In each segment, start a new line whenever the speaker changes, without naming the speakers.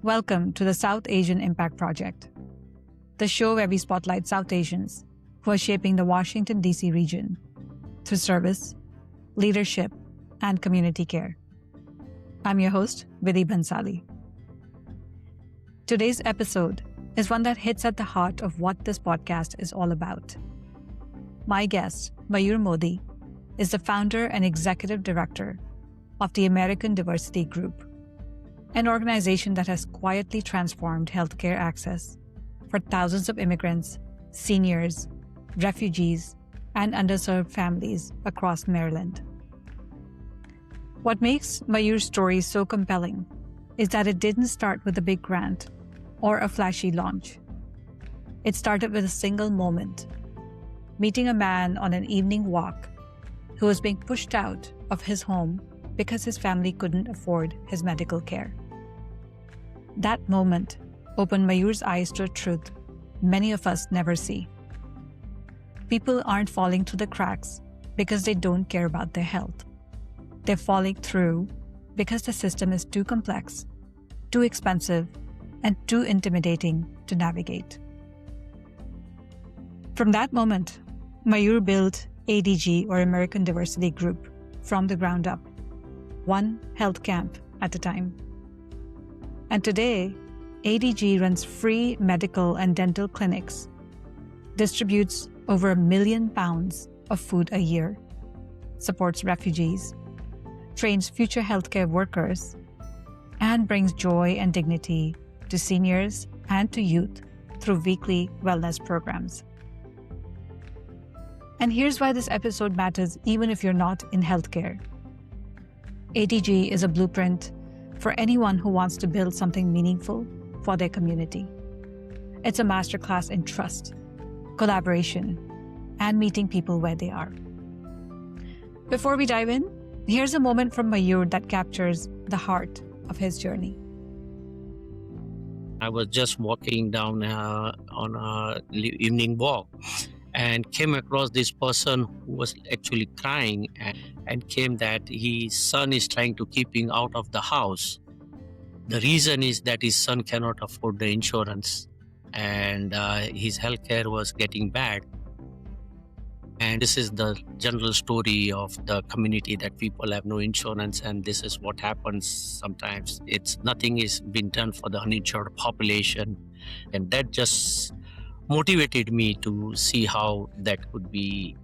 Welcome to the South Asian Impact Project, the show where we spotlight South Asians who are shaping the Washington, D.C. region through service, leadership, and community care. I'm your host, Vidhi Bansali. Today's episode is one that hits at the heart of what this podcast is all about. My guest, Mayur Mody, is the founder and executive director of the American Diversity Group, an organization that has quietly transformed healthcare access for thousands of immigrants, seniors, refugees, and underserved families across Maryland. What makes Mayur's story so compelling is that it didn't start with a big grant or a flashy launch. It started with a single moment, meeting a man on an evening walk who was being pushed out of his home because his family couldn't afford his medical care. That moment opened Mayur's eyes to a truth many of us never see. People aren't falling through the cracks because they don't care about their health. They're falling through because the system is too complex, too expensive, and too intimidating to navigate. From that moment, Mayur built ADG, or American Diversity Group, from the ground up, one health camp at a time. And today, ADG runs free medical and dental clinics, distributes over 1 million pounds of food a year, supports refugees, trains future healthcare workers, and brings joy and dignity to seniors and to youth through weekly wellness programs. And here's why this episode matters even if you're not in healthcare. ADG is a blueprint for anyone who wants to build something meaningful for their community. It's a masterclass in trust, collaboration, and meeting people where they are. Before we dive in, here's a moment from Mayur that captures the heart of his journey.
I was just walking down on a evening walk and came across this person who was actually crying and came that his son is trying to keep him out of the house. The reason is that his son cannot afford the insurance and his healthcare was getting bad. And this is the general story of the community, that people have no insurance, and this is what happens sometimes. Nothing is being done for the uninsured population, and that just motivated me to see how that could be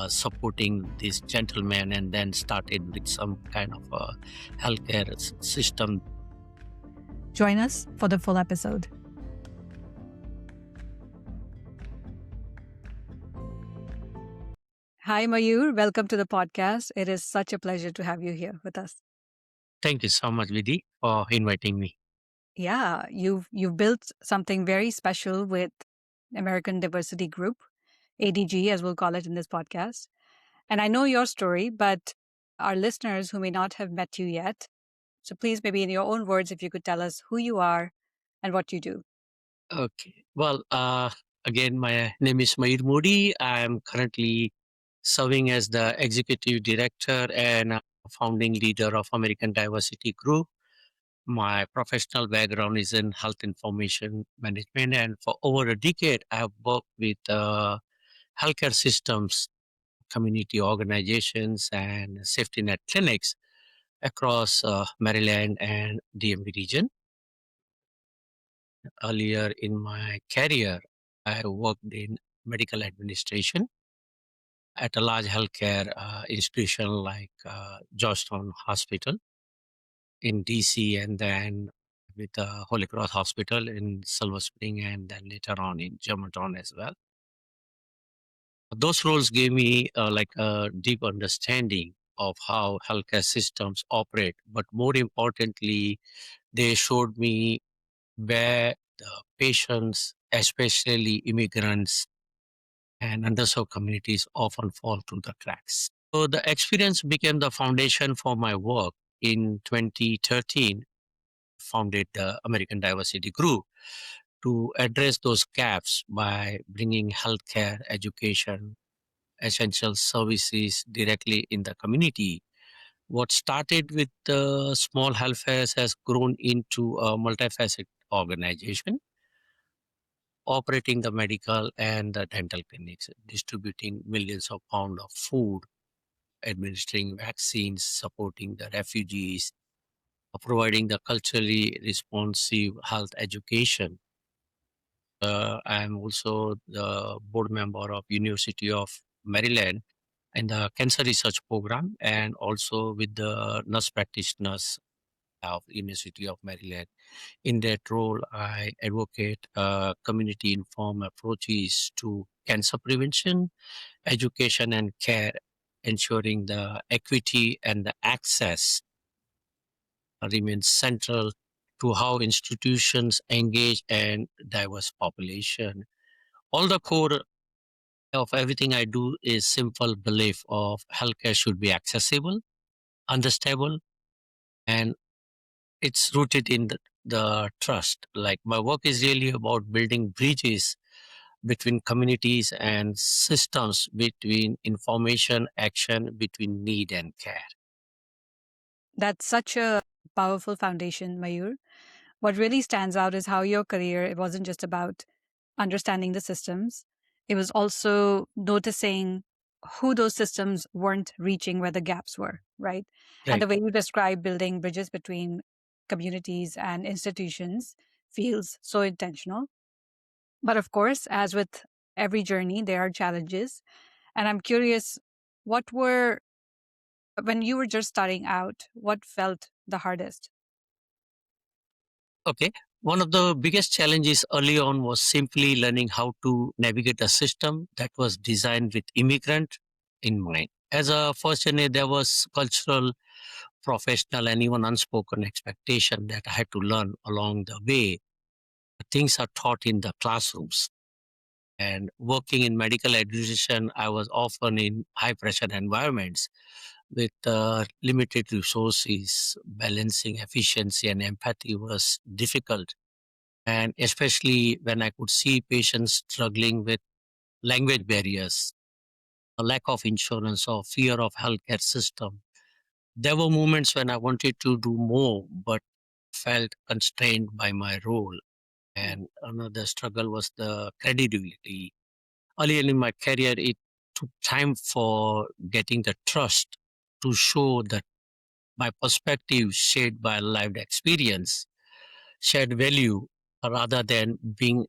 supporting this gentleman, and then started with some kind of a healthcare system.
Join us for the full episode. Hi, Mayur. Welcome to the podcast. It is such a pleasure to have you here with us.
Thank you so much, Vidhi, for inviting me.
Yeah, you've built something very special with American Diversity Group, ADG, as we'll call it in this podcast. And I know your story, but our listeners who may not have met you yet, so please, maybe in your own words, if you could tell us who you are and what you do.
Okay. Well, again, my name is Mayur Mody. I am currently serving as the executive director and founding leader of American Diversity Group. My professional background is in health information management, and for over a decade, I have worked with healthcare systems, community organizations, and safety net clinics across Maryland and DMV region. Earlier in my career, I worked in medical administration at a large healthcare institution like Georgetown Hospital in DC, and then with Holy Cross Hospital in Silver Spring, and then later on in Germantown as well. Those roles gave me like a deep understanding of how healthcare systems operate, but more importantly, they showed me where the patients, especially immigrants and underserved communities, often fall through the cracks. So the experience became the foundation for my work. In 2013, founded the American Diversity Group to address those gaps by bringing healthcare, education, essential services directly in the community What started with small health fairs has grown into a multifaceted organization operating the medical and the dental clinics, distributing millions of pounds of food, administering vaccines, supporting the refugees, providing the culturally responsive health education. I am also the board member of University of Maryland in the cancer research program, and also with the nurse practitioners of University of Maryland. In that role, I advocate community informed approaches to cancer prevention, education, and care, ensuring the equity and the access remains central to how institutions engage and diverse population. All the core of everything I do is simple belief of healthcare should be accessible, understandable, and it's rooted in the trust. Like my work is really about building bridges between communities and systems, between information, action, between need and care.
That's such a powerful foundation, Mayur. What really stands out is how your career, it wasn't just about understanding the systems, it was also noticing who those systems weren't reaching, where the gaps were, right? And
Right.
the way you describe building bridges between communities and institutions feels so intentional. But of course, as with every journey, there are challenges. And I'm curious, what were, when you were just starting out, what felt the hardest?
Okay. One of the biggest challenges early on was simply learning how to navigate a system that was designed with immigrant in mind. As a first generation, there was cultural, professional, and even unspoken expectation that I had to learn along the way. Things are taught in the classrooms. And working in medical education, I was often in high pressure environments with limited resources. Balancing efficiency and empathy was difficult. And especially when I could see patients struggling with language barriers, a lack of insurance, or fear of healthcare system. There were moments when I wanted to do more, but felt constrained by my role. And another struggle was the credibility. Earlier in my career, it took time for getting the trust to show that my perspective shared by lived experience, shared value, rather than being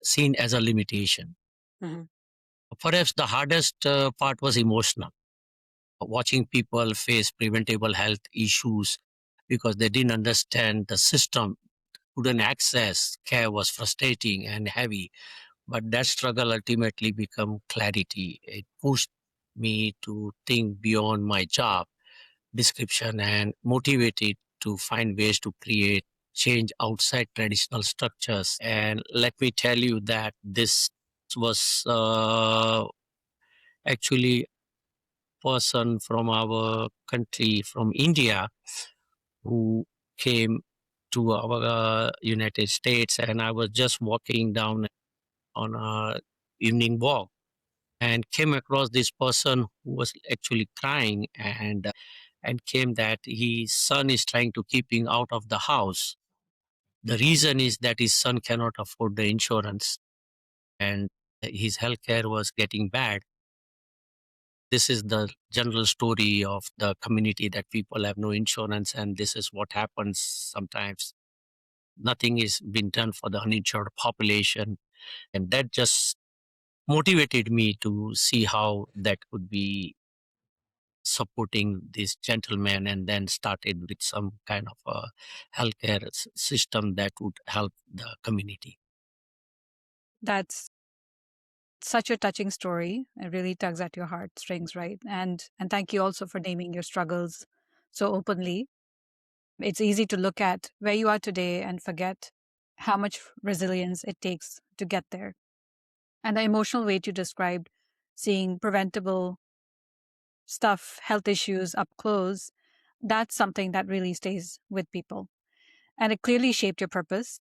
seen as a limitation.
Mhm.
Perhaps the hardest part was emotional. Watching people face preventable health issues because they didn't understand the system, couldn't access care was frustrating and heavy. But that struggle ultimately became clarity. It pushed me to think beyond my job description and motivated to find ways to create change outside traditional structures. And let me tell you that this was actually person from our country, from India, who came to our United States, and I was just walking down on a evening walk and came across this person who was actually crying and came that his son is trying to keep him out of the house. The reason is that his son cannot afford the insurance and his healthcare was getting bad. This is the general story of the community, that people have no insurance, and this is what happens sometimes. Nothing is being done for the uninsured population, and that just motivated me to see how that could be supporting this gentleman, and then started with some kind of a healthcare system that would help the community.
That's such a touching story. It really tugs at your heartstrings, right? And thank you also for naming your struggles so openly. It's easy to look at where you are today and forget how much resilience it takes to get there. And the emotional weight you described, seeing preventable stuff, health issues up close, that's something that really stays with people. And it clearly shaped your purpose.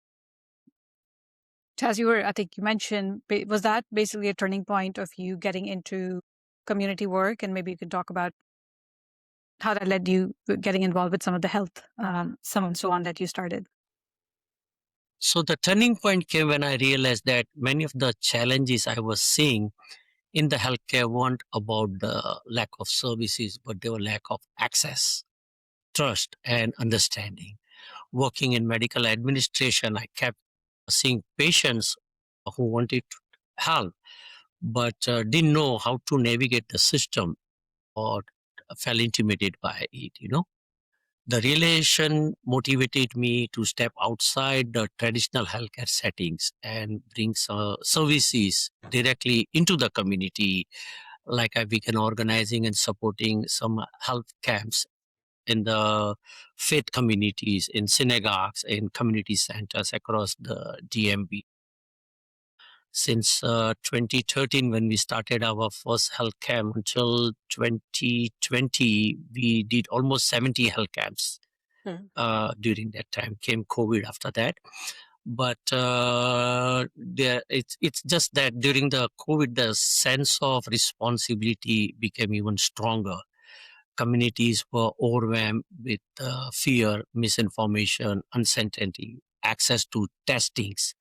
As you were, I think you mentioned, was that basically a turning point of you getting into community work? And maybe you could talk about how that led you getting involved with some of the health, some and so on that you started.
So the turning point came when I realized that many of the challenges I was seeing in the healthcare weren't about the lack of services, but they were lack of access, trust, and understanding. Working in medical administration, I kept seeing patients who wanted help but didn't know how to navigate the system or felt intimidated by it. The relation motivated me to step outside the traditional healthcare settings and bring services directly into the community. Like I began organizing and supporting some health camps in the faith communities, in synagogues, in community centers across the DMV. Since 2013, when we started our first health camp, until 2020, we did almost 70 health camps. During that time came COVID after that. But it's just that during the COVID, the sense of responsibility became even stronger. Communities were overwhelmed with fear, misinformation, uncertainty, access to testings.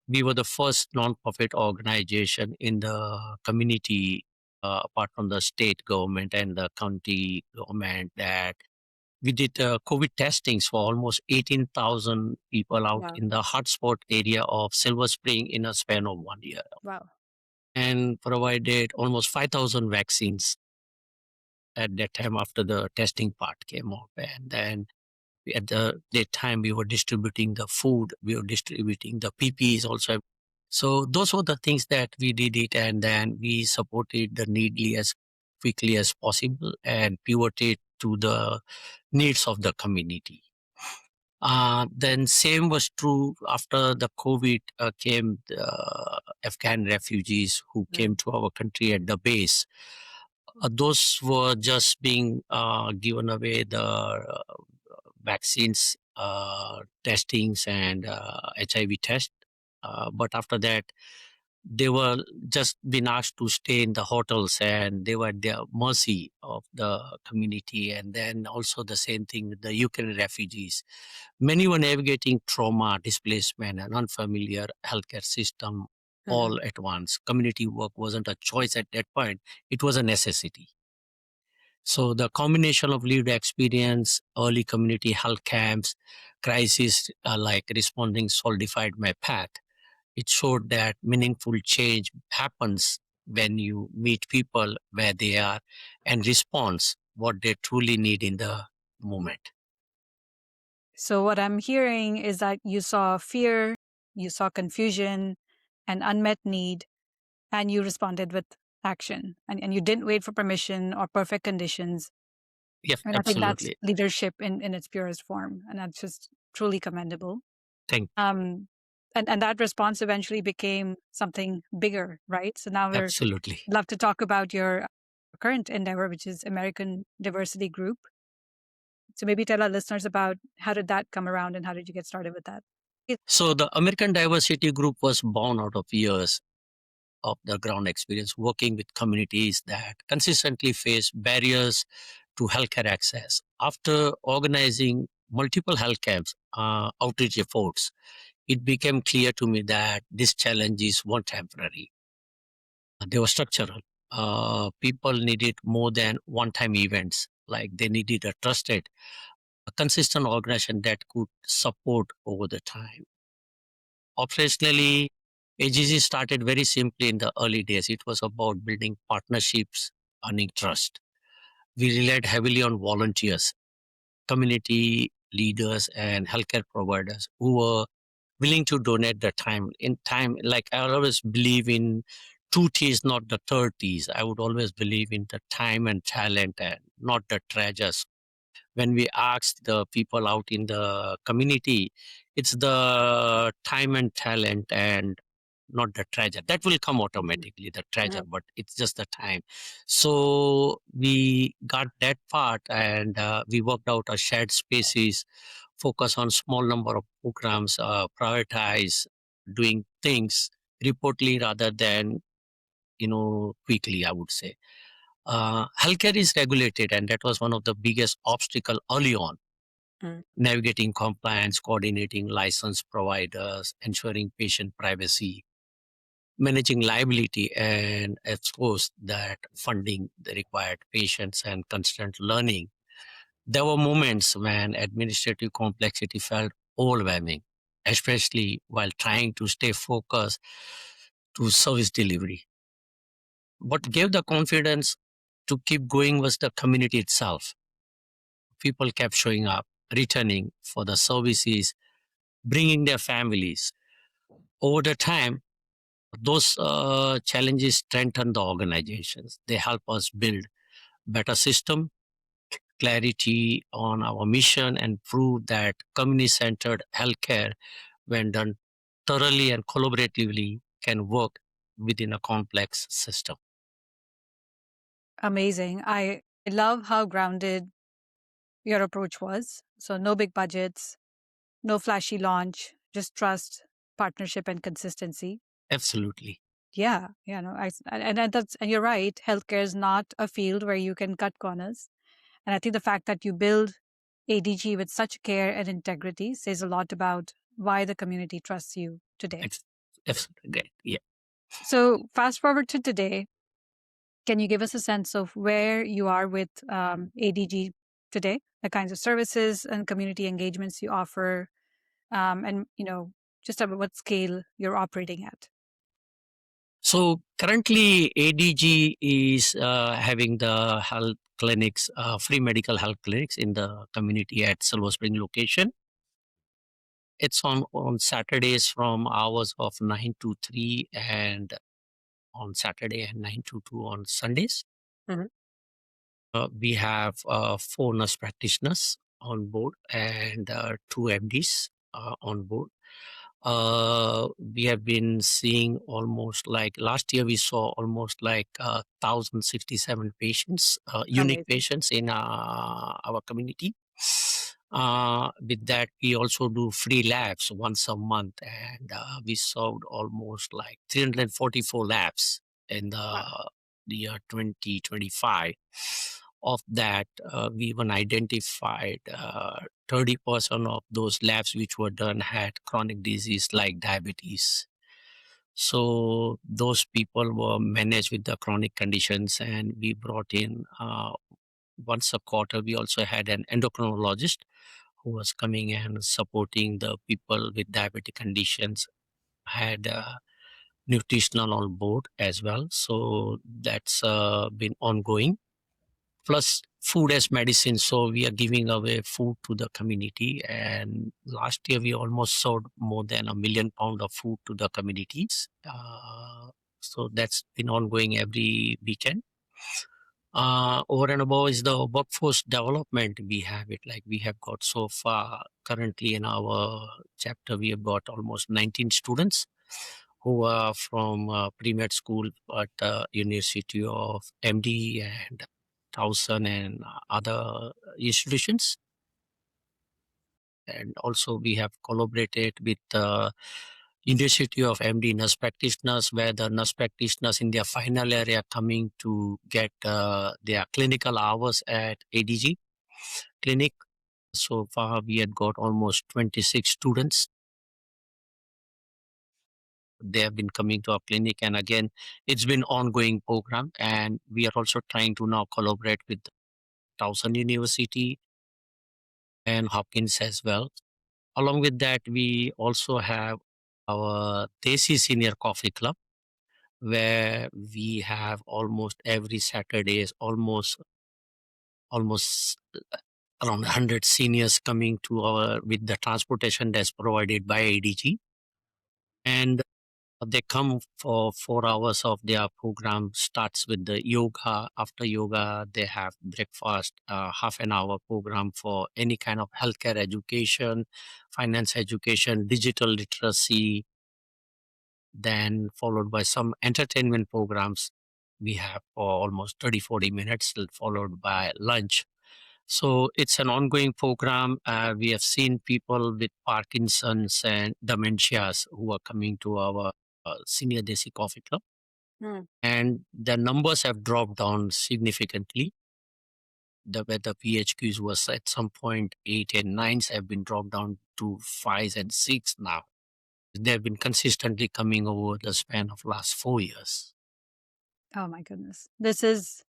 We were the first non-profit organization in the community, apart from the state government and the county government, that we did COVID testings for almost 18,000 people out in the hotspot area of Silver Spring in a span of 1 year.
Wow.
And provided almost 5,000 vaccines at that time after the testing part came up. And then at that time, we were distributing the food, we were distributing the PPEs also. So those were the things that we did it, and then we supported the needy as quickly as possible and pivoted to the needs of the community. Then same was true after the COVID came, the Afghan refugees who came to our country at the base. Those were just being given away the vaccines, testings, and HIV test. But after that, they were just been asked to stay in the hotels and they were at the mercy of the community. And then also the same thing with the Ukraine refugees. Many were navigating trauma, displacement, and unfamiliar healthcare system all at once. Community work wasn't a choice at that point, it was a necessity. So the combination of lived experience, early community health camps, crisis like responding solidified my path. It showed that meaningful change happens when you meet people where they are and response what they truly need in the moment.
So what I'm hearing is that you saw fear, you saw confusion, and unmet need, and you responded with action. And you didn't wait for permission or perfect conditions.
Yes,
And I think that's
absolutely.
leadership in its purest form. And that's just truly commendable.
Thank
And that response eventually became something bigger, right? So now we're
Absolutely.
love to talk about your current endeavor, which is American Diversity Group. So maybe tell our listeners about how did that come around and how did you get started with that?
So the American Diversity Group was born out of years of the ground experience working with communities that consistently face barriers to healthcare access. After organizing multiple health camps, outreach efforts, it became clear to me that these challenges weren't temporary. They were structural. People needed more than one-time events. Like they needed a trusted, a consistent organization that could support over the time. Operationally, AGC started very simply in the early days. It was about building partnerships, earning trust. We relied heavily on volunteers, community leaders, and healthcare providers who were willing to donate their time. In time, like I always believe in two T's, not the third T's. I would always believe in the time and talent and not the treasures. When we ask the people out in the community, it's the time and talent and not the treasure. That will come automatically, the treasure, but it's just the time. So we got that part and we worked out a shared spaces, focus on small number of programs, prioritize doing things reportedly rather than quickly, I would say. Healthcare is regulated, and that was one of the biggest obstacle early on. Navigating compliance, coordinating license providers, ensuring patient privacy, managing liability, and of course that funding the required patients and constant learning. There were moments when administrative complexity felt overwhelming, especially while trying to stay focused to service delivery. What gave the confidence to keep going was the community itself. People kept showing up, returning for the services, bringing their families. Over the time, those challenges strengthen the organizations. They help us build better system, clarity on our mission, and prove that community-centered healthcare, when done thoroughly and collaboratively, can work within a complex system.
Amazing. I love how grounded your approach was. So, no big budgets, no flashy launch, just trust, partnership, and consistency.
Absolutely.
Yeah, yeah, no, and you're right. Healthcare is not a field where you can cut corners. And I think the fact that you build ADG with such care and integrity says a lot about why the community trusts you today.
Absolutely great. Yeah.
So, fast forward to today, can you give us a sense of where you are with ADG today, the kinds of services and community engagements you offer, and just about what scale you're operating at?
So currently, ADG is having the health clinics, free medical health clinics in the community at Silver Spring location. It's on Saturdays from hours of 9 to 3, and on Saturday and 9 to 2 on Sundays.
Mhm.
We have 4 nurse practitioners on board and 2 MDs on board. We have been seeing almost like last year we saw almost like 1,067 patients, unique
Amazing.
patients in our community. With that, we also do free labs once a month, and we solved almost like 344 labs in the year 2025. Of that, we even identified 30% of those labs which were done had chronic disease like diabetes. So those people were managed with the chronic conditions, and we brought in once a quarter. We also had an endocrinologist who was coming and supporting the people with diabetic conditions. Had nutritional on board as well, so that's been ongoing, plus food as medicine. So we are giving away food to the community. And last year we almost sold more than 1 million pound of food to the communities. So that's been ongoing every weekend. Over and above is the workforce development. We have it like we have got so far currently in our chapter, we have got almost 19 students who are from pre-med school at University of MD and Towson and other institutions. And also we have collaborated with University of MD nurse practitioners, where the nurse practitioners in their final year are coming to get their clinical hours at ADG clinic. So far, we had got almost 26 students. They have been coming to our clinic, and again, it's been ongoing program. And we are also trying to now collaborate with Towson University and Hopkins as well. Along with that, we also have our Desi Senior Coffee Club, where we have almost every Saturdays, almost around 100 seniors coming to our with the transportation that's provided by ADG, and they come for 4 hours of their program. Starts with the yoga. After yoga, they have breakfast. Half an hour program for any kind of healthcare education, finance education, digital literacy, then followed by some entertainment programs. We have for almost 30-40 minutes, followed by lunch. So it's an ongoing program. We have seen people with Parkinson's and dementias who are coming to our Senior Desi Coffee Club.
Mm.
and the numbers have dropped down significantly. Where the PHQs was at some point 8 and 9s have been dropped down to 5 and 6 now. They have been consistently coming over the span of last 4 years.
Oh my goodness. This is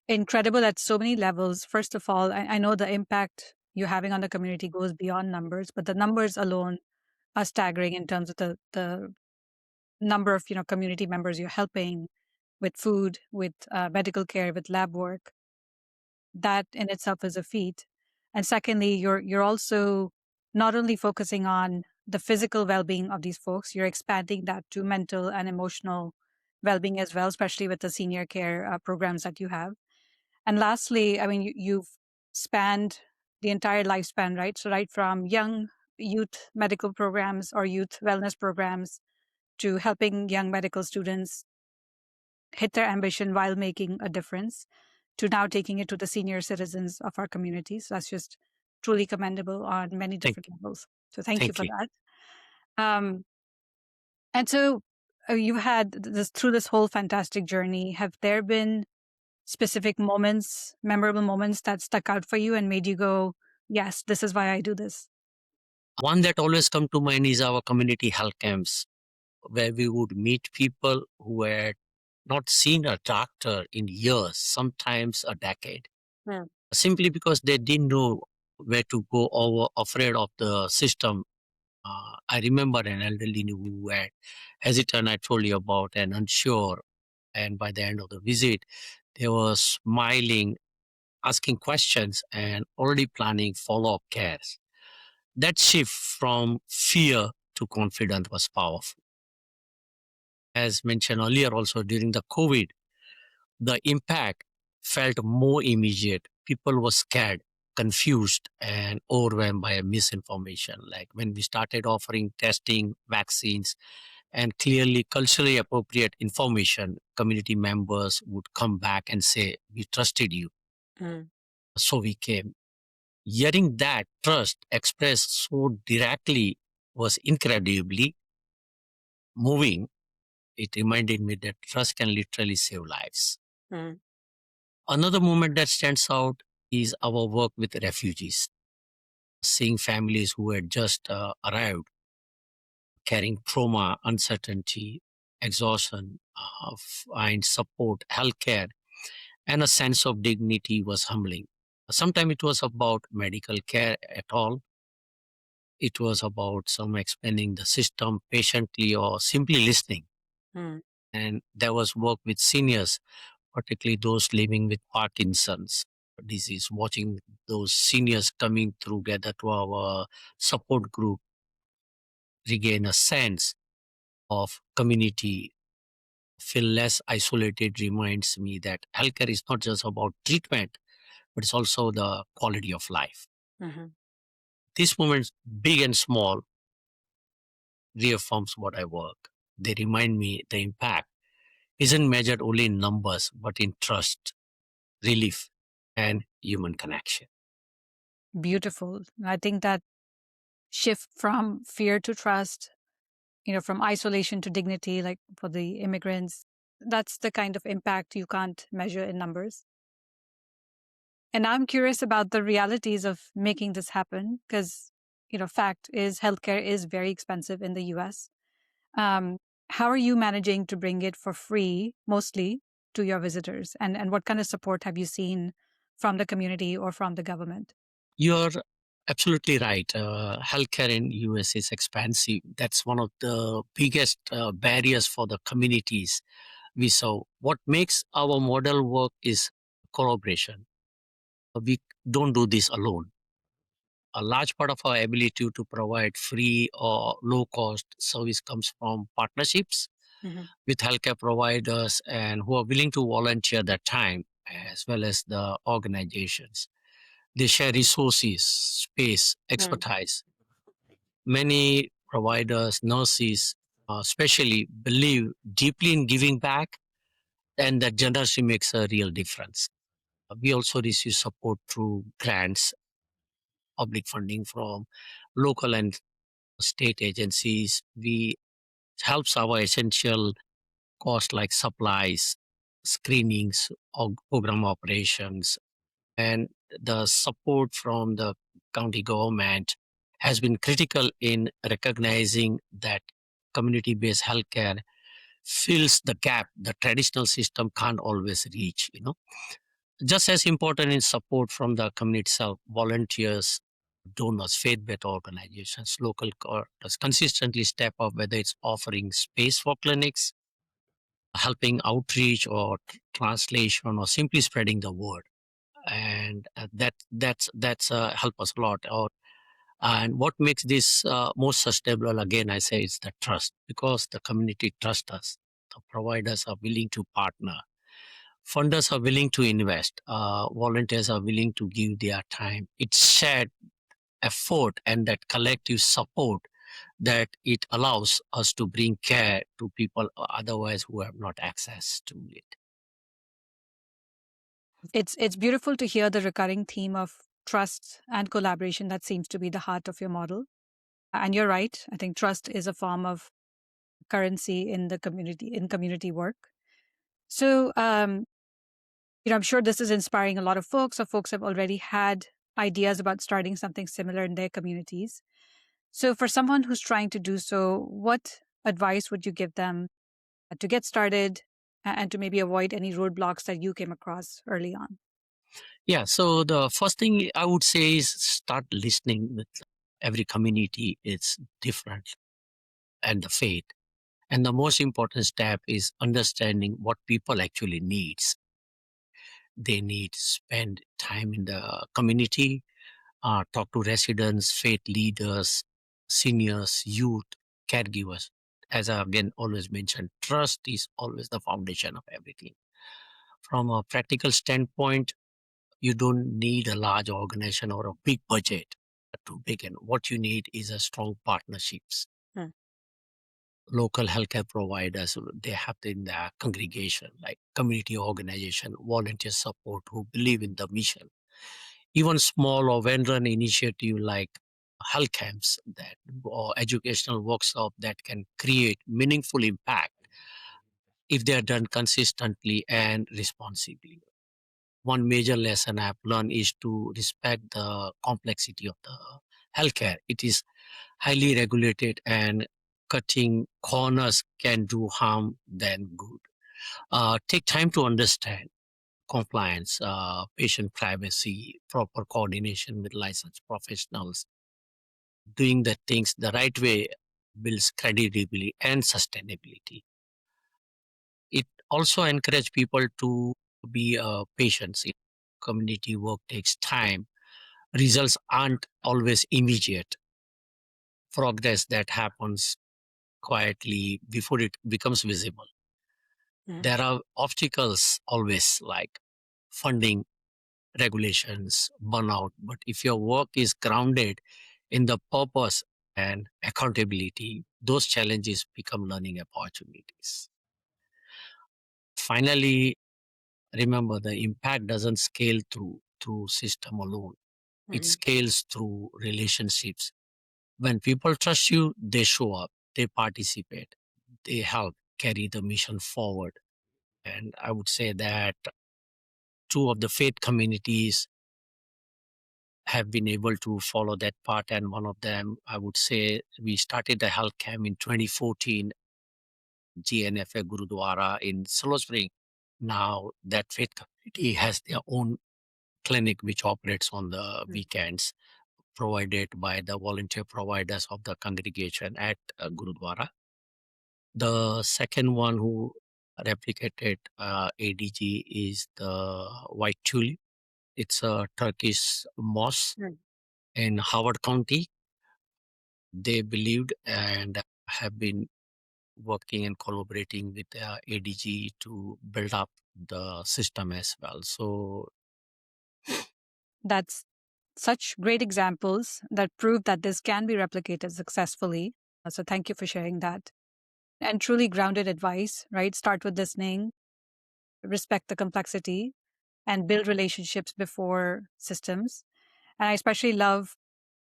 incredible at so many levels. First of all, I know the impact you're having on the community goes beyond numbers, but the numbers alone are staggering in terms of the number of community members you're helping with food, with medical care, with lab work. That in itself is a feat. And secondly, you're also not only focusing on the physical well-being of these folks, you're expanding that to mental and emotional well-being as well, especially with the senior care programs that you have. And lastly, I mean, you've spanned the entire lifespan, right? So right from young youth medical programs or youth wellness programs to helping young medical students hit their ambition while making a difference, to now taking it to the senior citizens of our communities. That's just truly commendable on many
Thank
different levels. So thank you
thank
for
you.
that. Um, and so you've had this through this whole fantastic journey. Have there been specific moments, memorable moments that stuck out for you and made you go, yes, this is why I do this?
One that always come to mind is our community health camps, where we would meet people who had not seen a doctor in years, sometimes a decade,
Hmm.
simply because they didn't know where to go or were afraid of the system. I remember an elderly who had hesitant, I told you about, and unsure. And by the end of the visit, they were smiling, asking questions, and already planning follow up cares. That shift from fear to confidence was powerful. As mentioned earlier, also during the COVID, the impact felt more immediate. People were scared, confused, and overwhelmed by misinformation. Like when we started offering testing, vaccines, and clearly culturally appropriate information, community members would come back and say, "We trusted you,
Mm.
so we came." Hearing that trust expressed so directly was incredibly moving. It reminded me that trust can literally save lives.
Mm.
Another moment that stands out is our work with refugees, seeing families who had just arrived carrying trauma, uncertainty, exhaustion, find support, healthcare, and a sense of dignity was humbling. Sometimes it was about medical care at all. It was about some explaining the system patiently or simply listening.
Mm.
And there was work with seniors, particularly those living with Parkinson's disease, watching those seniors coming together to our support group regain a sense of community, feel less isolated, reminds me that healthcare is not just about treatment, but it's also the quality of life.
Mhm.
These moments, big and small, reaffirms what I work. They remind me the impact isn't measured only in numbers, but in trust, relief, and human connection.
Beautiful. I think that shift from fear to trust, from isolation to dignity, like for the immigrants, that's the kind of impact you can't measure in numbers. And I'm curious about the realities of making this happen because, fact is healthcare is very expensive in the US. Um, how are you managing to bring it for free, mostly to your visitors? And what kind of support have you seen from the community or from the government?
You're absolutely right. Healthcare in US is expensive. That's one of the biggest barriers for the communities we serve. What makes our model work is collaboration. We don't do this alone. A large part of our ability to provide free or low cost service comes from partnerships
Mhm.
with healthcare providers and who are willing to volunteer their time as well as the organizations. They share resources, space,
Mm.
expertise. Many providers, nurses, especially believe deeply in giving back, and that generosity makes a real difference. We also receive support through grants, public funding from local and state agencies. We helps our essential costs like supplies, screenings, program operations, and the support from the county government has been critical in recognizing that community-based healthcare fills the gap the traditional system can't always reach. Just as important is support from the community itself, volunteers, donors, faith-based organizations, local corridors consistently step up, whether it's offering space for clinics, helping outreach or translation, or simply spreading the word. And that's help us a lot. And what makes this most sustainable, again, I say, is the trust, because the community trusts us. The providers are willing to partner. Funders are willing to invest. Volunteers are willing to give their time. It's shared effort and that collective support that it allows us to bring care to people otherwise who have not access to it.
It's beautiful to hear the recurring theme of trust and collaboration that seems to be the heart of your model. And you're right. I think trust is a form of currency in the community work. So, I'm sure this is inspiring a lot of folks, or folks have already had ideas about starting something similar in their communities. So, for someone who's trying to do so, what advice would you give them to get started and to maybe avoid any roadblocks that you came across early on?
Yeah, so the first thing I would say is start listening. With every community is different, and the faith. And the most important step is understanding what people actually needs. They need spend time in the community, talk to residents, faith leaders, seniors, youth, caregivers. As I again always mentioned, trust is always the foundation of everything. From a practical standpoint, you don't need a large organization or a big budget to begin. What you need is a strong partnerships.
Hmm.
Local healthcare providers, they have in their congregation, like community organization, volunteer support who believe in the mission. Even small or vendor initiative like health camps that or educational workshop that can create meaningful impact if they are done consistently and responsibly. One major lesson I've learned is to respect the complexity of the healthcare. It is highly regulated, and cutting corners can do harm than good. Take time to understand compliance, patient privacy, proper coordination with licensed professionals. Doing the things the right way builds credibility and sustainability. It also encourages people to be patient. Community work takes time. Results aren't always immediate. Progress that happens quietly before it becomes visible. There are obstacles always, like funding, regulations, burnout. But if your work is grounded in the purpose and accountability, those challenges become learning opportunities. Finally, remember the impact doesn't scale through system alone. It scales through relationships. When people trust you, they show up, they participate, they help carry the mission forward. And I would say that two of the faith communities have been able to follow that path. And one of them, I would say, we started the health camp in 2014, GNFA Gurudwara in Silver Spring. Now that faith community has their own clinic which operates on the weekends, provided by the volunteer providers of the congregation at Gurudwara. The second one who replicated ADG is the White Tulip. It's a Turkish mosque in Howard County. They believed and have been working and collaborating with ADG to build up the system as well. So
That's such great examples that prove that this can be replicated successfully. So thank you for sharing that. And truly grounded advice, right? Start with listening, respect the complexity, and build relationships before systems. And I especially love,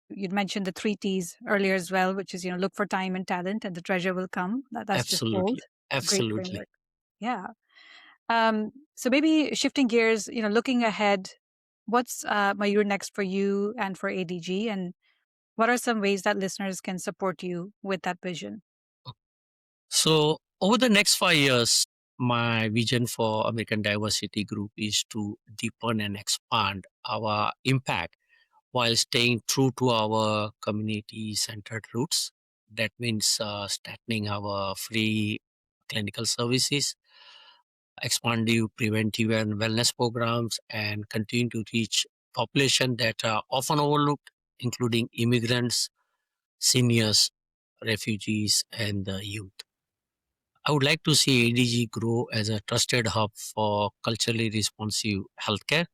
you'd mentioned the three T's earlier as well, which is, look for time and talent, and the treasure will come. That's just
absolutely,
gold. Great
Absolutely.
framework. Yeah. So maybe shifting gears, looking ahead, what's Mayur next for you and for ADG, and what are some ways that listeners can support you with that vision?
So, over the next 5 years, my vision for American Diversity Group is to deepen and expand our impact while staying true to our community centered roots. That means strengthening our free clinical services, expanding preventive and wellness programs, and continue to reach population that are often overlooked, including immigrants, seniors, refugees, and the youth. I would like to see ADG grow as a trusted hub for culturally responsive healthcare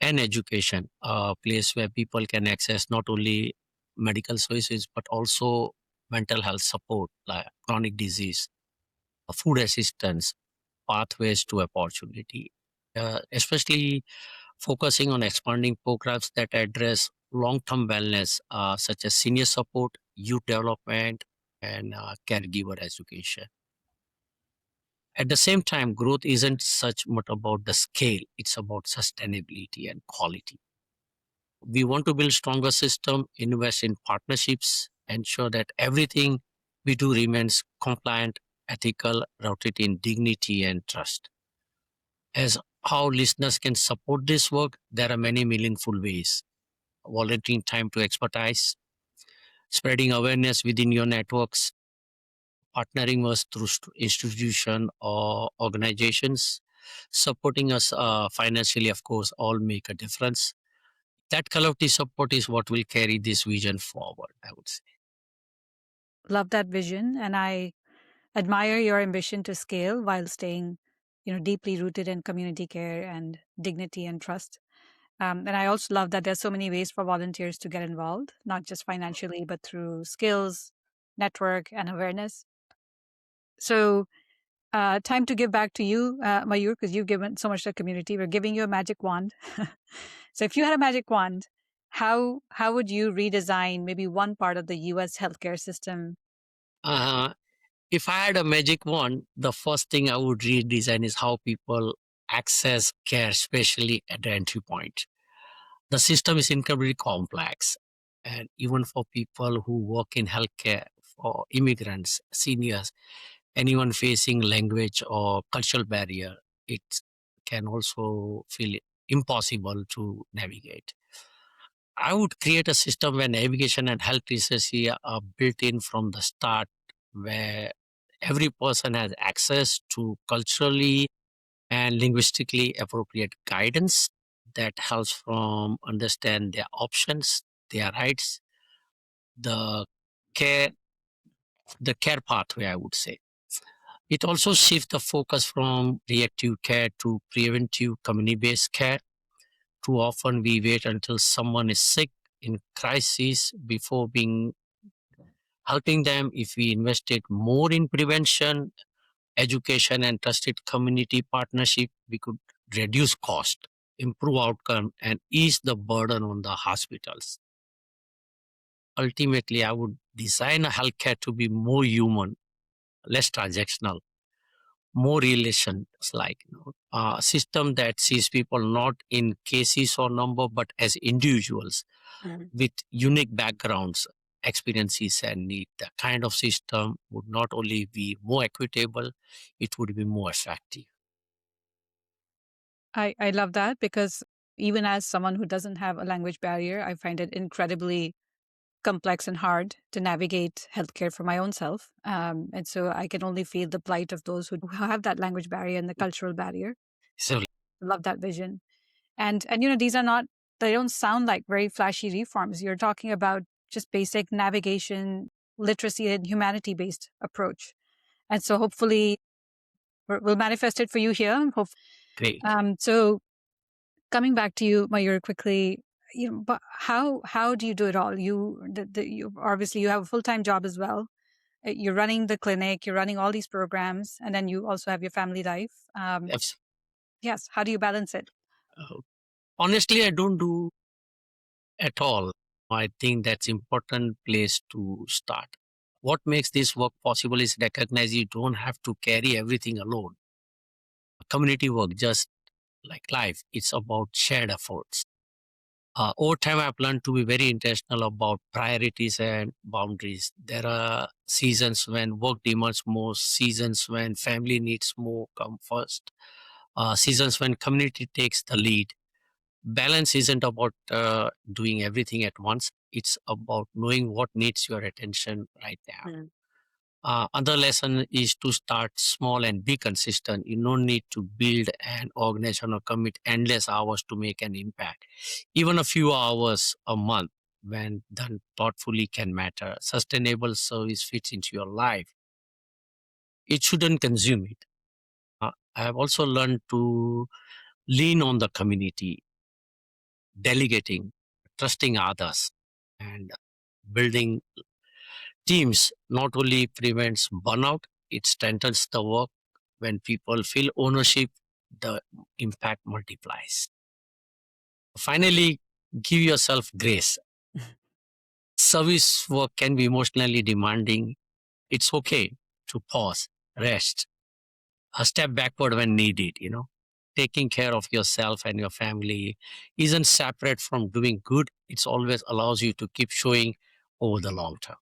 and education, a place where people can access not only medical services but also mental health support like chronic disease, food assistance, pathways to opportunity. Especially focusing on expanding programs that address long term wellness, such as senior support, youth development, and caregiver education. At the same time, growth isn't such much about the scale, it's about sustainability and quality. We want to build stronger system, invest in partnerships, ensure that everything we do remains compliant, ethical, rooted in dignity and trust. As how listeners can support this work, there are many meaningful ways. Volunteering time to expertise, spreading awareness within your networks, partnering us through institution or organizations, supporting us financially, of course, all make a difference. That collective support is what will carry this vision forward, I would say.
Love that vision, and I admire your ambition to scale while staying, deeply rooted in community care and dignity and trust. And I also love that there's so many ways for volunteers to get involved, not just financially, but through skills, network, and awareness. So, time to give back to you, Mayur, because you've given so much to the community. We're giving you a magic wand. So, if you had a magic wand, how would you redesign maybe one part of the U.S. healthcare system?
Uh, if I had a magic wand, the first thing I would redesign is how people access care, especially at the entry point. The system is incredibly complex, and even for people who work in healthcare, for immigrants, seniors, anyone facing language or cultural barrier, it can also feel impossible to navigate. I would create a system where navigation and health literacy are built in from the start, where every person has access to culturally and linguistically appropriate guidance that helps from understand their options, their rights, the care, the care pathway, I would say. It also shifts the focus from reactive care to preventive community-based care. Too often we wait until someone is sick in crisis before being helping them. If we invested more in prevention, education, and trusted community partnership, we could reduce cost, improve outcome, and ease the burden on the hospitals. Ultimately, I would design a healthcare to be more human, less transactional, more relations like a system that sees people not in cases or number but as individuals with unique backgrounds, experiences, and need. The kind of system would not only be more equitable, it would be more effective.
I love that because even as someone who doesn't have a language barrier, I find it incredibly complex and hard to navigate healthcare for my own self. And so I can only feel the plight of those who have that language barrier and the cultural barrier.
So,
Love that vision. And these are not, they don't sound like very flashy reforms. You're talking about just basic navigation, literacy, and humanity based approach. And so hopefully we'll manifest it for you here.
great.
So coming back to you, Mayur, quickly, but how do you do it all? You obviously you have a full time job as well. You're running the clinic, you're running all these programs, and then you also have your family life.
Abs-
Yes, how do you balance it?
uh, Honestly, I don't do at all. I think that's important place to start. What makes this work possible is recognize you don't have to carry everything alone. Community work, just like life, it's about shared efforts. Over time, I've learned to be very intentional about priorities and boundaries. There are seasons when work demands more, seasons when family needs more come first, seasons when community takes the lead. Balance isn't about doing everything at once. It's about knowing what needs your attention right now. Other lesson is to start small and be consistent. You don't need to build an organization or commit endless hours to make an impact. Even a few hours a month, when done thoughtfully, can matter. Sustainable service fits into your life. It shouldn't consume it. I have also learned to lean on the community, delegating, trusting others, and building teams not only prevents burnout, it strengthens the work. When people feel ownership, the impact multiplies. Finally, give yourself grace. Service work can be emotionally demanding. It's okay to pause, rest, a step backward when needed. Taking care of yourself and your family isn't separate from doing good. It's always allows you to keep showing over the long term.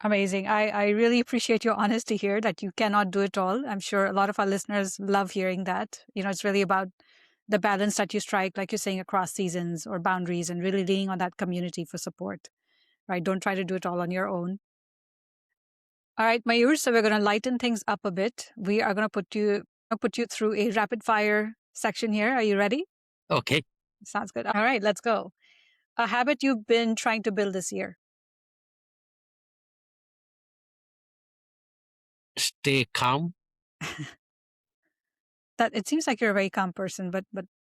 Amazing. I really appreciate your honesty here that you cannot do it all. I'm sure a lot of our listeners love hearing that. It's really about the balance that you strike, like you're saying, across seasons or boundaries and really leaning on that community for support, right? Don't try to do it all on your own. All right, Mayur, so we're going to lighten things up a bit. We are going to put you through a rapid fire section here. Are you ready?
Okay.
Sounds good. All right, let's go. A habit you've been trying to build this year.
Stay calm.
That it seems like you're a very calm person, but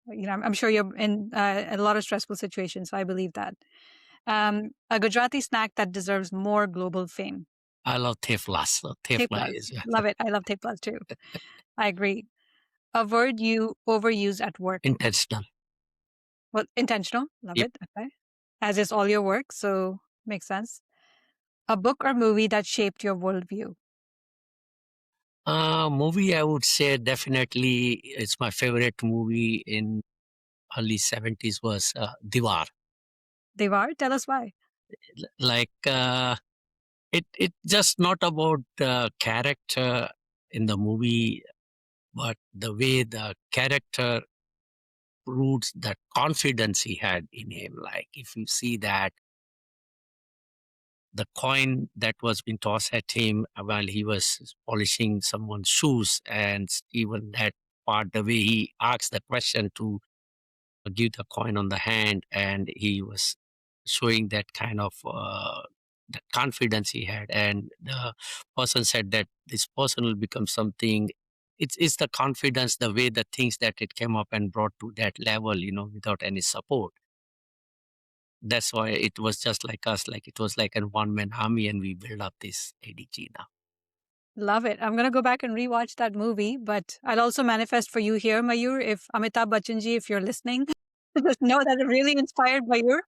I'm sure you're in a lot of stressful situations. So I believe that. A Gujarati snack that deserves more global fame.
I love teflas. So tefla
Teplas.
is
Love it. I love teplas too. I agree. A word you overuse at work.
intentional.
Well, intentional. Love
Yep.
it. Okay. As is all your work, so makes sense. A book or movie that shaped your worldview.
Movie, I would say definitely it's my favorite movie in early 70s was Diwar.
Devar, tell us why.
Like it just not about the character in the movie, but the way the character proves that confidence he had in him. Like if you see that the coin that was being tossed at him while he was polishing someone's shoes, and even that part, the way he asked the question to give the coin on the hand, and he was showing that kind of that confidence he had, and the person said that this person will become something. It's the confidence, the way the things that it came up and brought to that level, without any support. That's why it was just like us, like it was like a one-man army, and we build up this ADG now.
Love it. I'm going to go back and rewatch that movie, but I'll also manifest for you here, Mayur. If Amitabh Bachchan ji, if you're listening, just know that it really inspired Mayur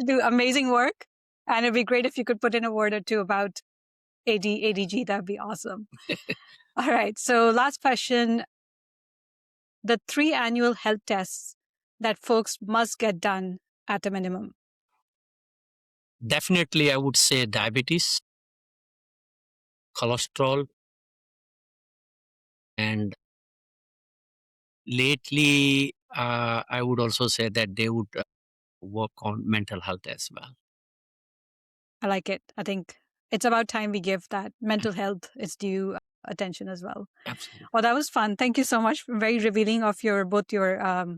to do amazing work. And it'd be great if you could put in a word or two about ADG. That'd be awesome. All right. So, last question. The 3 annual health tests that folks must get done at a minimum.
Definitely, I would say diabetes, cholesterol, and lately, I would also say that they would work on mental health as well.
I like it. I think it's about time we give that mental health its due attention as well.
Absolutely.
Well, that was fun. Thank you so much. Very revealing of both your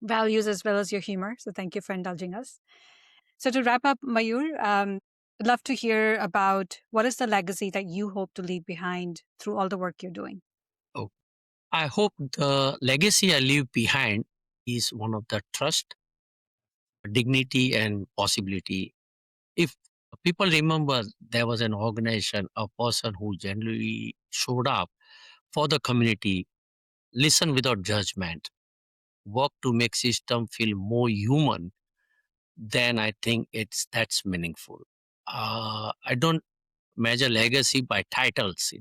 values as well as your humor. So thank you for indulging us. So to wrap up, Mayur, I'd love to hear about what is the legacy that you hope to leave behind through all the work you're doing.
Oh, I hope the legacy I leave behind is one of the trust, dignity, and possibility. If people remember there was an organization, a person who genuinely showed up for the community, listen without judgment, work to make system feel more human, then I think that's meaningful. I don't measure legacy by titles,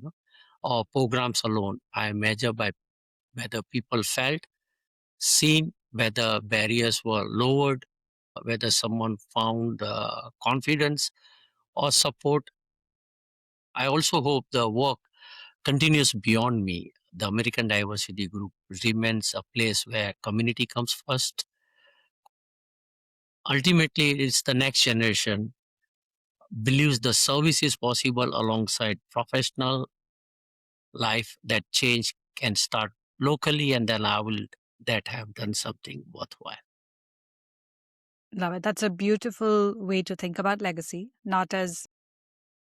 or programs alone. I measure by whether people felt seen, whether barriers were lowered, whether someone found confidence or support. I also hope the work continues beyond me. The American Diversity Group remains a place where community comes first. Ultimately, it's the next generation believes the service is possible alongside professional life, that change can start locally, and then I will that have done something worthwhile.
Love it. That's a beautiful way to think about legacy, not as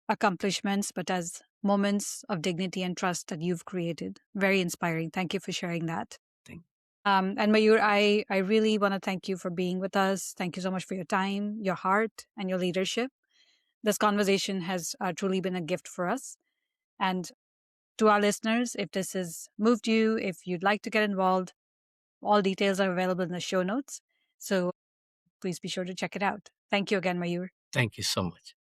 accomplishments, but as moments of dignity and trust that you've created. Very inspiring. Thank you for sharing that.
Thank
And Mayur, I really want to thank you for being with us. Thank you so much for your time, your heart, and your leadership. This conversation has truly been a gift for us. And to our listeners, if this has moved you, if you'd like to get involved, all details are available in the show notes. So please be sure to check it out. Thank you again, Mayur.
Thank you so much.